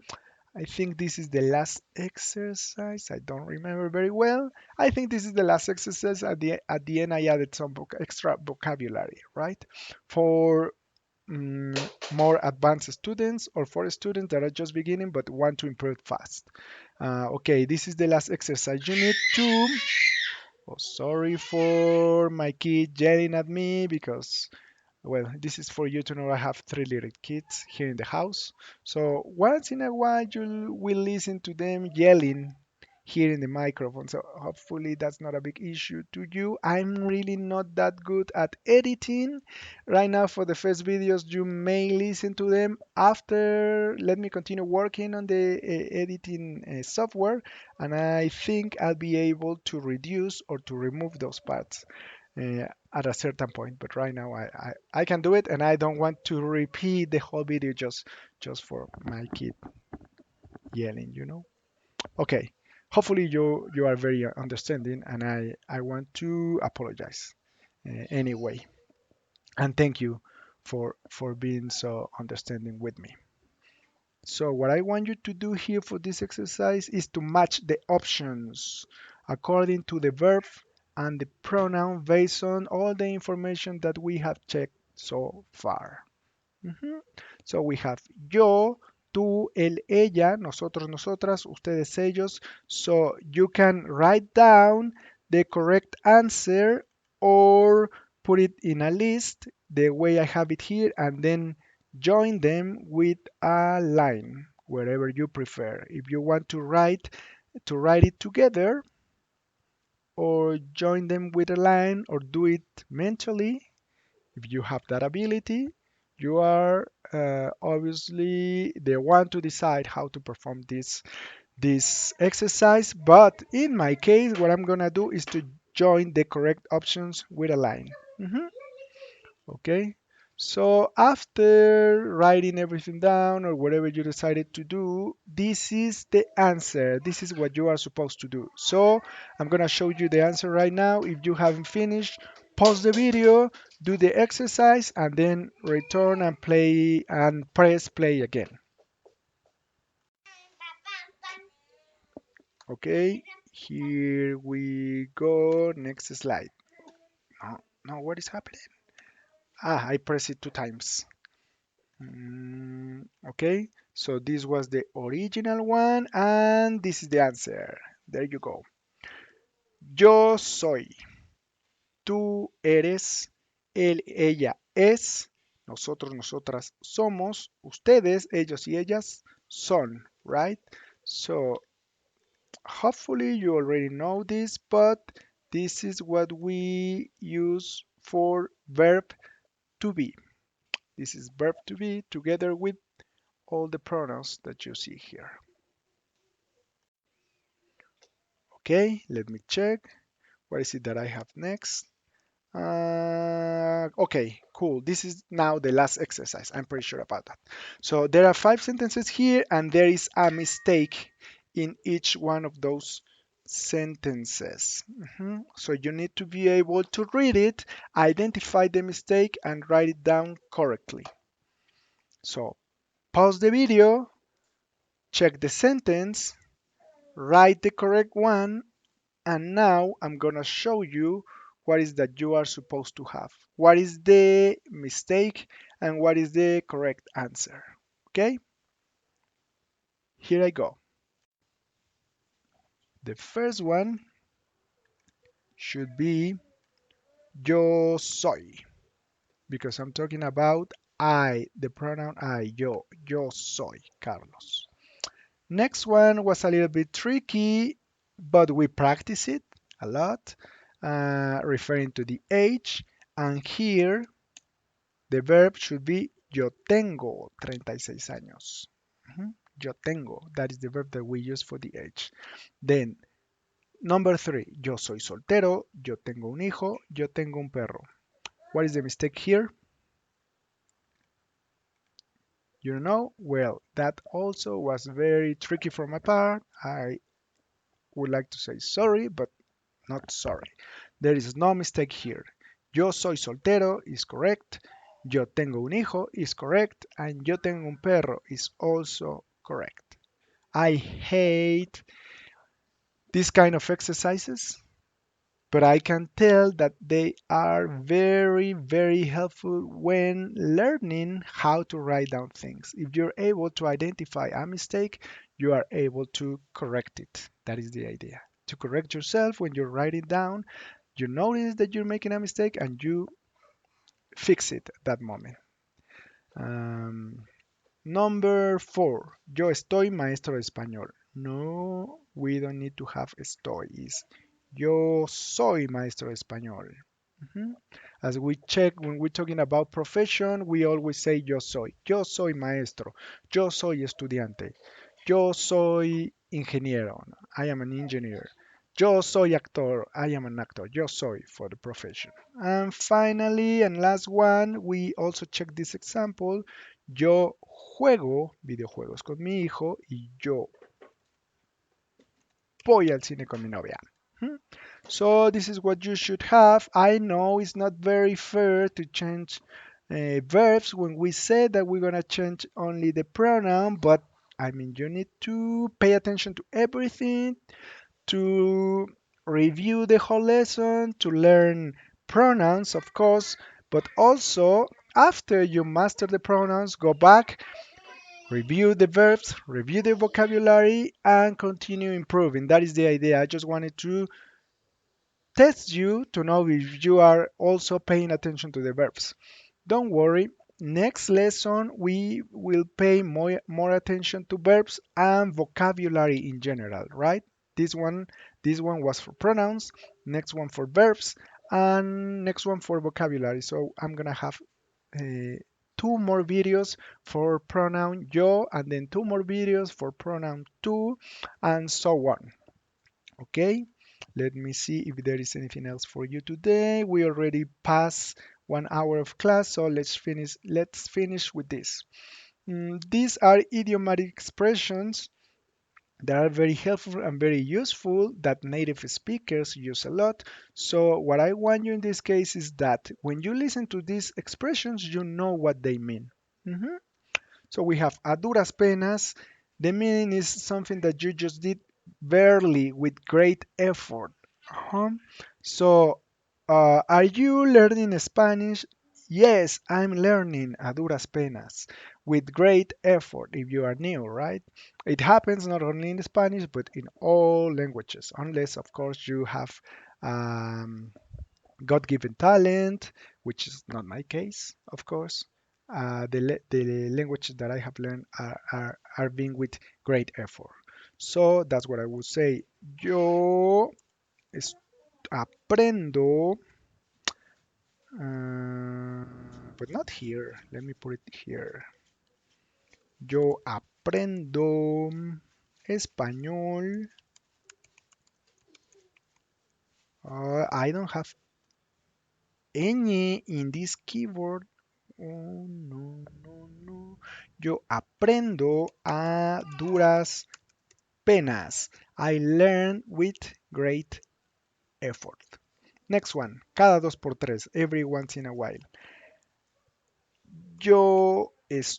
I think this is the last exercise. I don't remember very well. I think this is the last exercise. At the end, I added some extra vocabulary, right? For more advanced students or for students that are just beginning but want to improve fast. Okay, this is the last exercise. You need to. Oh, sorry for my kid yelling at me because Well, this is for you to know I have three little kids here in the house. So once in a while you will listen to them yelling here in the microphone. So hopefully that's not a big issue to you. I'm really not that good at editing. Right now for the first videos you may listen to them. After let me continue working on the editing software and I think I'll be able to reduce or to remove those parts at a certain point. But right now, I can do it, and I don't want to repeat the whole video just for my kid yelling. Okay. Hopefully you are very understanding, and I want to apologize anyway, and thank you for being so understanding with me. So what I want you to do here for this exercise is to match the options according to the verb and the pronoun based on all the information that we have checked so far. Ujú. So we have yo, tú, él, ella, nosotros, nosotras, ustedes, ellos. So you can write down the correct answer or put it in a list the way I have it here and then join them with a line wherever you prefer. If you want to write it together or join them with a line or do it mentally, if you have that ability, you are obviously the one to decide how to perform this exercise. But in my case, what I'm gonna do is to join the correct options with a line. Mhm. Okay. So after writing everything down or whatever you decided to do, this is the answer. This is what you are supposed to do. So I'm gonna show you the answer right now. If you haven't finished, pause the video, do the exercise, and then return and play and press play again. Okay, here we go. Next slide. No, no, what is happening? I press it two times. Okay, so this was the original one, and this is the answer. There you go. Yo soy, tú eres, él, ella es, nosotros, nosotras somos, ustedes, ellos y ellas son, right? So hopefully you already know this, but this is what we use for verb to be. This is verb to be together with all the pronouns that you see here. Okay, let me check. What is it that I have next? Okay, cool. This is now the last exercise. I'm pretty sure about that. So there are 5 sentences here, and there is a mistake in each one of those sentences. So you need to be able to read it, identify the mistake, and write it down correctly. So pause the video, check the sentence, write the correct one, and now I'm gonna show you what is that you are supposed to have. What is the mistake and what is the correct answer. Okay, here I go. The first one should be yo soy, because I'm talking about I, the pronoun I, yo soy Carlos. Next one was a little bit tricky, but we practice it a lot, referring to the age. And here the verb should be yo tengo 36 años. Yo tengo, that is the verb that we use for the age. Then, number three, yo soy soltero, yo tengo un hijo, yo tengo un perro. What is the mistake here? You don't know? Well, that also was very tricky from my part. I would like to say sorry, but not sorry. There is no mistake here. Yo soy soltero is correct. Yo tengo un hijo is correct. And yo tengo un perro is also correct. I hate these kind of exercises, but I can tell that they are very, very helpful when learning how to write down things. If you're able to identify a mistake, you are able to correct it. That is the idea. To correct yourself when you're writing down, you notice that you're making a mistake and you fix it at that moment. Um, Number 4. Yo estoy maestro de español. No, we don't need to have estoy. It's yo soy maestro de español. Mhm. As we check when we're talking about profession, we always say yo soy. Yo soy maestro. Yo soy estudiante. Yo soy ingeniero. I am an engineer. Yo soy actor. I am an actor. Yo soy for the profession. And finally, and last one, we also check this example. Yo juego videojuegos con mi hijo y yo voy al cine con mi novia. Hmm. So this is what you should have. I know it's not very fair to change verbs when we say that we're gonna change only the pronoun, but I mean you need to pay attention to everything, to review the whole lesson, to learn pronouns, of course, but also after you master the pronouns, go back, review the verbs, review the vocabulary, and continue improving. That is the idea. I just wanted to test you to know if you are also paying attention to the verbs. Don't worry. Next lesson, we will pay more attention to verbs and vocabulary in general, right? This one, this one was for pronouns, next one for verbs, and next one for vocabulary. So I'm gonna have two more videos for pronoun yo, and then two more videos for pronoun tú, and so on. Okay, let me see if there is anything else for you today. We already passed 1 hour of class, so let's finish with this. These are idiomatic expressions that are very helpful and very useful that native speakers use a lot. So what I want you in this case is that when you listen to these expressions, you know what they mean. Mhm. So we have a duras penas. The meaning is something that you just did barely with great effort. Uh-huh. So, are you learning Spanish? Yes, I'm learning a duras penas with great effort if you are new, right? It happens not only in Spanish but in all languages, unless, of course, you have um, God-given talent, which is not my case, of course. The languages that I have learned are being with great effort. So that's what I would say. Yo aprendo, but not here. Let me put it here. Yo aprendo español. I don't have any in this keyboard. Oh, no, no, no. Yo aprendo a duras penas. I learn with great effort. Next one. Cada dos por tres. Every once in a while. Yo estudio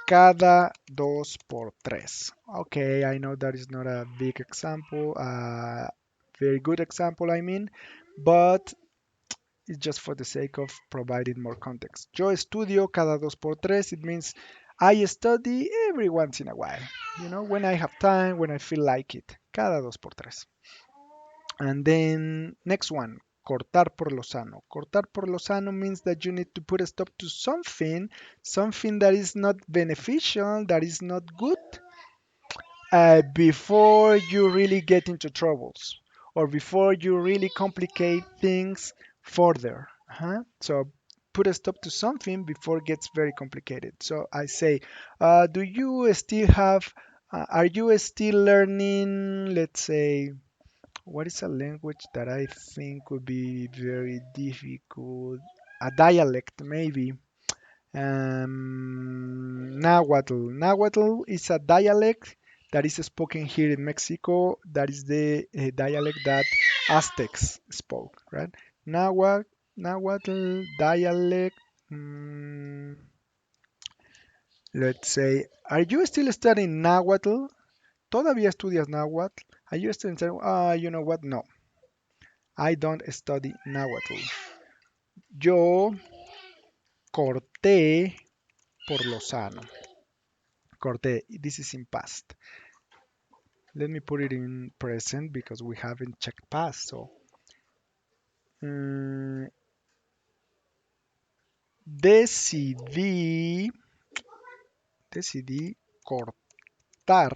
cada dos por tres. Okay, I know that is not a big example, very good example, I mean, but it's just for the sake of providing more context. Yo estudio cada dos por tres. It means I study every once in a while. When I have time, when I feel like it. Cada dos por tres. And then next one, cortar por lo sano. Cortar por lo sano means that you need to put a stop to something that is not beneficial, that is not good, before you really get into troubles or before you really complicate things further. So put a stop to something before it gets very complicated. So I say, do you still have, are you still learning, let's say, what is a language that I think would be very difficult? A dialect, maybe. Nahuatl. Nahuatl is a dialect that is spoken here in Mexico. That is the dialect that Aztecs spoke, right? Nahuatl dialect. mm, let's say, are you still studying Nahuatl? ¿Todavía estudias Nahuatl? Are you still studying? You know what? No, I don't study Nahuatl. Yo corté por lo sano. Corté. This is in past. Let me put it in present because we haven't checked past. So mm, decidí, decidí cortar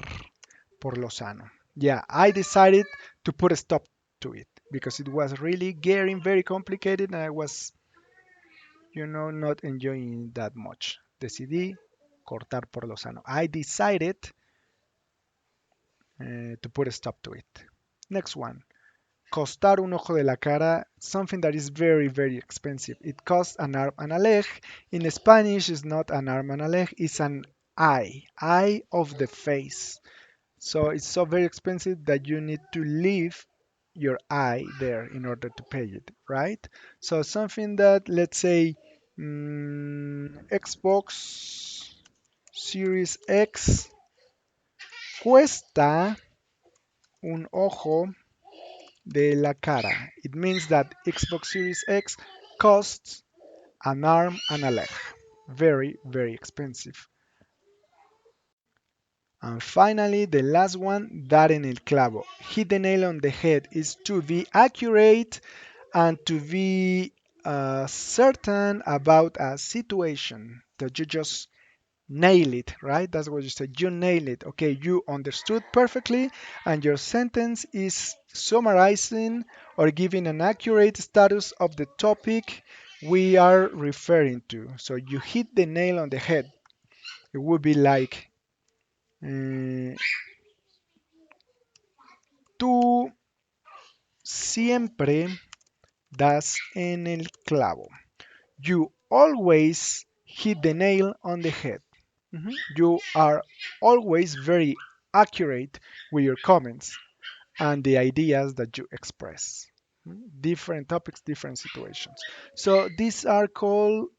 por lo sano. Yeah, I decided to put a stop to it because it was really getting very complicated and I was, not enjoying that much. Decidí cortar por lo sano. I decided to put a stop to it. Next one. Costar un ojo de la cara, something that is very, very expensive. It costs an arm and a leg. In Spanish, it's not an arm and a leg, it's an eye of the face. So it's so very expensive that you need to leave your eye there in order to pay it, right? So something that, let's say, Xbox Series X cuesta un ojo de la cara. It means that Xbox Series X costs an arm and a leg. Very, very expensive. And finally, the last one, dar en el clavo. Hit the nail on the head is to be accurate and to be certain about a situation that you just nail it, right? That's what you said. You nail it. Okay, you understood perfectly, and your sentence is summarizing or giving an accurate status of the topic we are referring to. So you hit the nail on the head. It would be like, uh, tú siempre das en el clavo. You always hit the nail on the head. You are always very accurate with your comments and the ideas that you express. Different topics, different situations. So these are called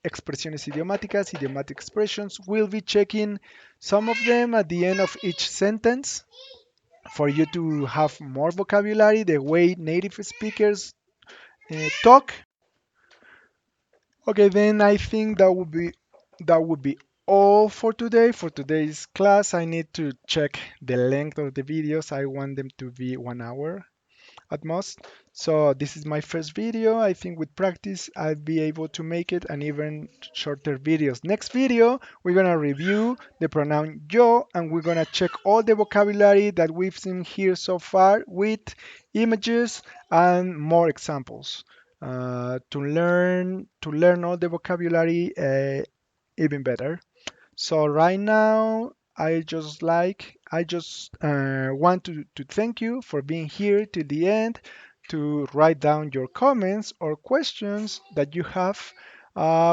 expresiones idiomáticas, idiomatic expressions. We'll be checking some of them at the end of each sentence for you to have more vocabulary, the way native speakers talk. Okay, then I think that would be all for today. For today's class, I need to check the length of the videos. I want them to be 1 hour at most. So this is my first video. I think with practice, I'll be able to make it and even shorter videos. Next video, we're gonna review the pronoun yo, and we're gonna check all the vocabulary that we've seen here so far with images and more examples to learn all the vocabulary even better. So right now, I just want to thank you for being here to the end to write down your comments or questions that you have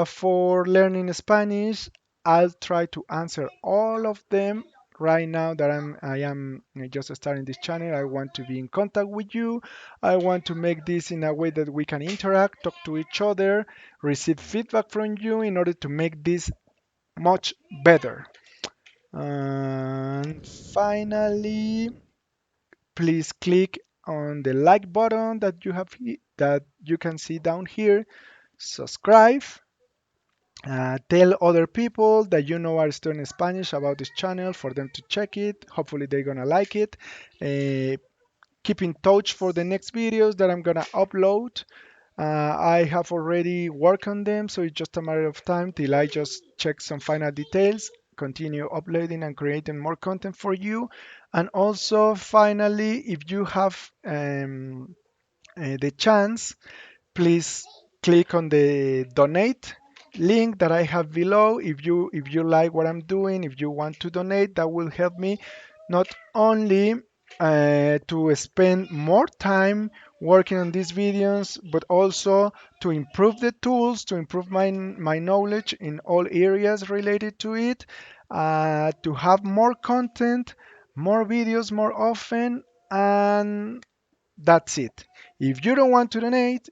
for learning Spanish. I'll try to answer all of them right now that I am just starting this channel. I want to be in contact with you. I want to make this in a way that we can interact, talk to each other, receive feedback from you in order to make this much better. And finally, please click on the like button that that you can see down here. Subscribe. Tell other people that you know are studying Spanish about this channel for them to check it. Hopefully, they're gonna like it. Uh, Keep in touch for the next videos that I'm gonna upload. I have already worked on them, so it's just a matter of time till I just check some final details, continue uploading and creating more content for you. And also, finally, if you have the chance, please click on the donate link that I have below. If you like what I'm doing, if you want to donate, that will help me not only to spend more time working on these videos, but also to improve the tools, to improve my knowledge in all areas related to it, to have more content, more videos more often, and that's it. If you don't want to donate,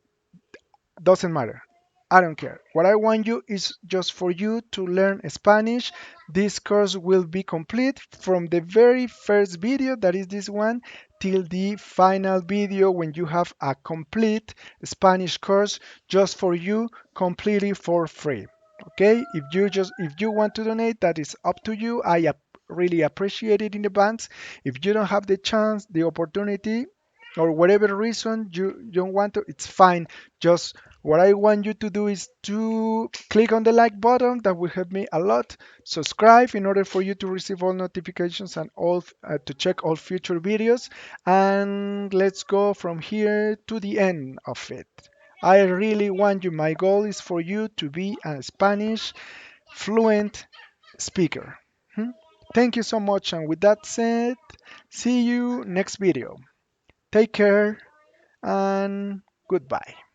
doesn't matter. I don't care. What I want you is just for you to learn Spanish. This course will be complete from the very first video, that is this one, till the final video when you have a complete Spanish course just for you, completely for free. Okay? If you want to donate, that is up to you. I really appreciate it in advance. If you don't have the chance, the opportunity, or whatever reason you don't want to, it's fine. Just what I want you to do is to click on the like button. That will help me a lot. Subscribe in order for you to receive all notifications and all to check all future videos. And let's go from here to the end of it. I really want you. My goal is for you to be a Spanish fluent speaker. Hmm? Thank you so much. And with that said, see you next video. Take care and goodbye.